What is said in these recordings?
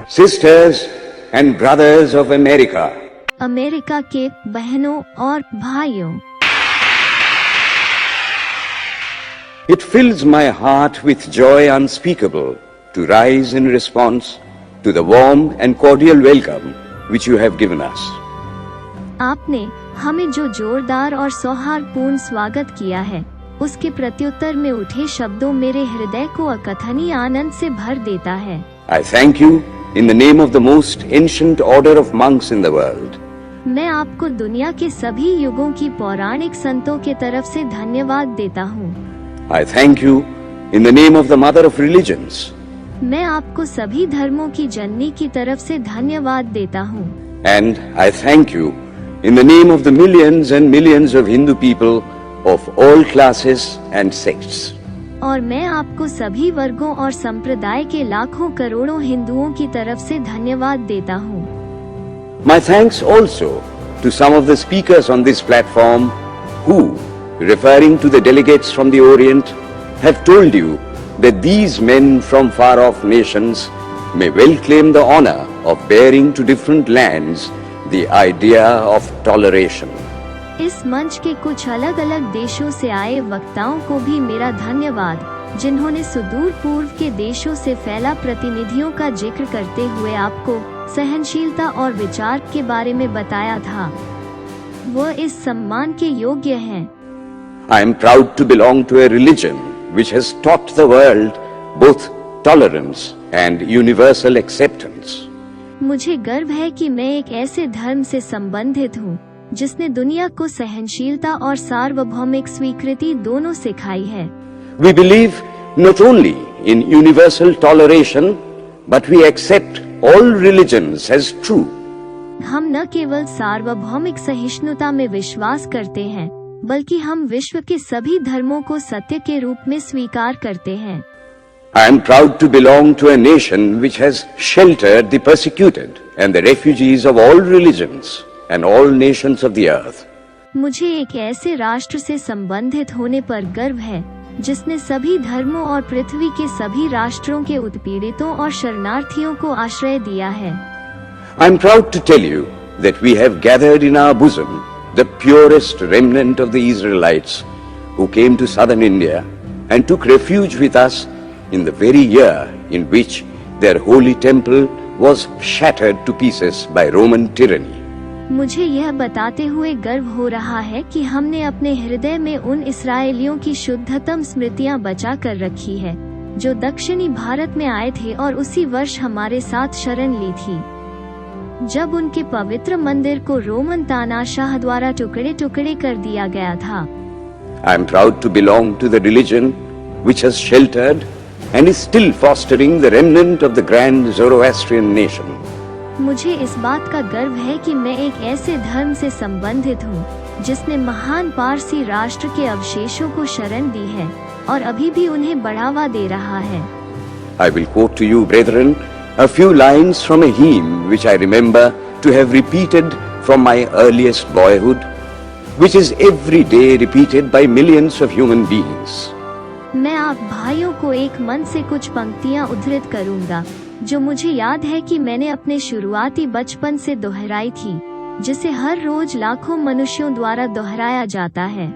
Sisters and brothers of America. America के बहनों और भाइयों, It fills my heart with joy unspeakable to rise in response to the warm and cordial welcome which you have given us. आपने हमें जो जोरदार और सौहार्दपूर्ण स्वागत किया है, उसके प्रत्युत्तर में उठे शब्दों मेरे हृदय को अकथनीय आनंद से भर देता है। I thank you in the name of the most ancient order of monks in the world. मैं आपको दुनिया के सभी युगों की पौराणिक संतों के तरफ से धन्यवाद देता हूँ। I thank you in the name of the mother of religions. मैं आपको सभी धर्मों की जननी की तरफ से धन्यवाद देता हूँ। And I thank you in the name of the millions and millions of Hindu people of all classes and sects. और मैं आपको सभी वर्गों और संप्रदाय के लाखों करोड़ों हिंदुओं की तरफ से धन्यवाद देता हूँ। My thanks also to some of the speakers on this platform who, referring to the delegates from the Orient, have told you that these men from far-off nations may well claim the honor of bearing to different lands the idea of toleration. इस मंच के कुछ अलग अलग देशों से आए वक्ताओं को भी मेरा धन्यवाद, जिन्होंने सुदूर पूर्व के देशों से फैला प्रतिनिधियों का जिक्र करते हुए आपको सहनशीलता और विचार के बारे में बताया था। वह इस सम्मान के योग्य हैं। I am proud to belong to a religion which has taught the world both tolerance and universal acceptance. मुझे गर्व है कि मैं एक ऐसे धर्म से संबंधित हूँ जिसने दुनिया को सहनशीलता और सार्वभौमिक स्वीकृति दोनों सिखाई है। We believe not only in universal toleration, but we accept all religions as true. हम न केवल सार्वभौमिक सहिष्णुता में विश्वास करते हैं, बल्कि हम विश्व के सभी धर्मों को सत्य के रूप में स्वीकार करते हैं। I am proud to belong to a nation which has sheltered the persecuted and the refugees of all religions and all nations of the earth. मुझे एक ऐसे राष्ट्र से संबंधित होने पर गर्व है जिसने सभी धर्मों और पृथ्वी के सभी राष्ट्रों के उत्पीड़ितों और शरणार्थियों को आश्रय दिया है। I am proud to tell you that we have gathered in our bosom the purest remnant of the Israelites who came to southern India and took refuge with us in the very year in which their holy temple was shattered to pieces by Roman tyranny. मुझे यह बताते हुए गर्व हो रहा है कि हमने अपने हृदय में उन इस्राएलियों की शुद्धतम स्मृतियां बचा कर रखी है, जो दक्षिणी भारत में आए थे और उसी वर्ष हमारे साथ शरण ली थी, जब उनके पवित्र मंदिर को रोमन तानाशाह द्वारा टुकड़े टुकड़े कर दिया गया था। I am proud to belong to the religion which has sheltered and is still fostering the remnant of the grand Zoroastrian nation. मुझे इस बात का गर्व है कि मैं एक ऐसे धर्म से संबंधित हूँ जिसने महान पारसी राष्ट्र के अवशेषों को शरण दी है और अभी भी उन्हें बढ़ावा दे रहा है। I will quote to you, brethren, a few lines from a hymn which I remember to have repeated from my earliest boyhood, which is every day repeated by millions of human beings. मैं आप भाइयों को एक मन से कुछ पंक्तियाँ उद्धृत करूँगा जो मुझे याद है कि मैंने अपने शुरुआती बचपन से दोहराई थी, जिसे हर रोज लाखों मनुष्यों द्वारा दोहराया जाता है।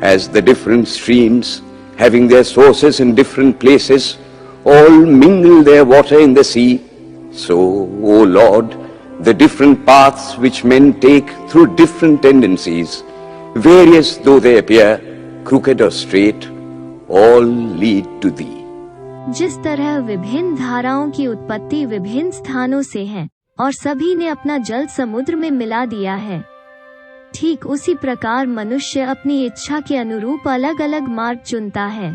As the different streams, having their sources in different places, all mingle their water in the sea, so, O Lord, the different paths which men take through different tendencies, various though they appear, crooked or straight, all lead to thee. जिस तरह विभिन्न धाराओं की उत्पत्ति विभिन्न स्थानों से है और सभी ने अपना जल समुद्र में मिला दिया है, ठीक उसी प्रकार मनुष्य अपनी इच्छा के अनुरूप अलग अलग मार्ग चुनता है।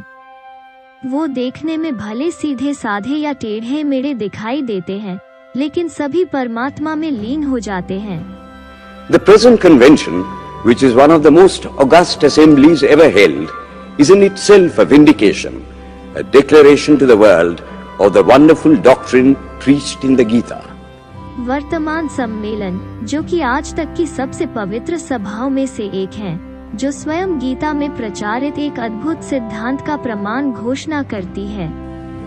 वो देखने में भले सीधे साधे या टेढ़े मेढ़े दिखाई देते हैं, लेकिन सभी परमात्मा में लीन हो जाते हैं। The present convention, which is one of the most august assemblies ever held, is in itself a vindication, a declaration to the world of the wonderful doctrine preached in the Gita. वर्तमान सम्मेलन, जो कि आज तक की सबसे पवित्र सभाओं में से एक है, जो स्वयं गीता में प्रचारित एक अद्भुत सिद्धांत का प्रमाण घोषणा करती है।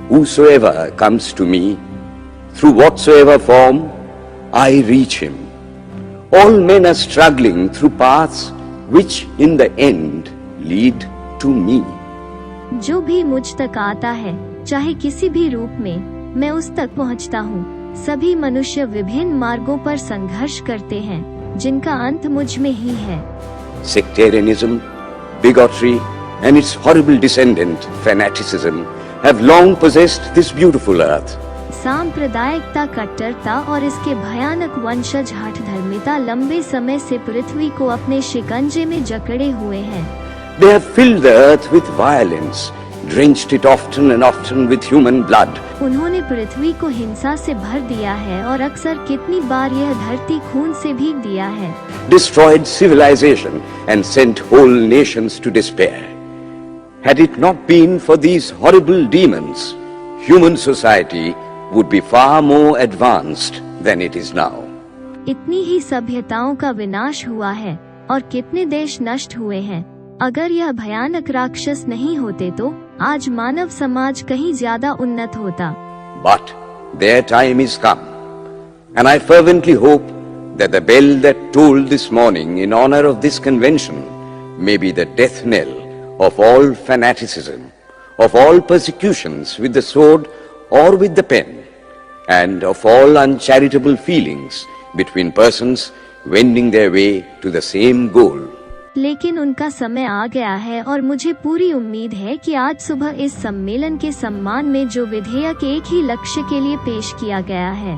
Whosoever comes to me, through whatsoever form, I reach him. All men are struggling through paths which in the end lead to me. जो भी मुझ तक आता है, चाहे किसी भी रूप में, मैं उस तक पहुंचता हूँ। सभी मनुष्य विभिन्न मार्गों पर संघर्ष करते हैं, जिनका अंत मुझ में ही है। Sectarianism, bigotry, and its horrible descendant, fanaticism, have long possessed this beautiful earth. सांप्रदायिकता, कट्टरता और इसके भयानक वंशज हठधर्मिता लंबे समय से पृथ्वी को अपने शिकंजे में जकड़े हुए हैं। They have filled the earth with violence, drenched it often and often with human blood. उन्होंने पृथ्वी को हिंसा से भर दिया है और अक्सर कितनी बार यह धरती खून से भीग दिया है। Destroyed civilization and sent whole nations to despair. Had it not been for these horrible demons, human society would be far more advanced than it is now. इतनी ही सभ्यताओं का विनाश हुआ है और कितने देश नष्ट हुए हैं। अगर यह भयानक राक्षस नहीं होते तो आज मानव समाज कहीं ज्यादा उन्नत होता। But their time is come, and I fervently hope that the bell that tolled this morning in honor of this convention may be the death knell of all fanaticism, of all persecutions with the sword or with the pen, and of all uncharitable feelings between persons wending their way to the same goal. लेकिन उनका समय आ गया है और मुझे पूरी उम्मीद है कि आज सुबह इस सम्मेलन के सम्मान में जो विधेयक एक ही लक्ष्य के लिए पेश किया गया है,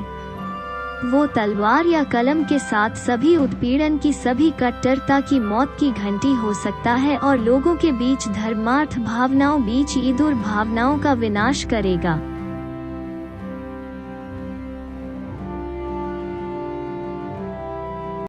वो तलवार या कलम के साथ सभी उत्पीड़न की, सभी कट्टरता की मौत की घंटी हो सकता है और लोगों के बीच धर्मार्थ भावनाओं, बीच ईदुर भावनाओं का विनाश करेगा।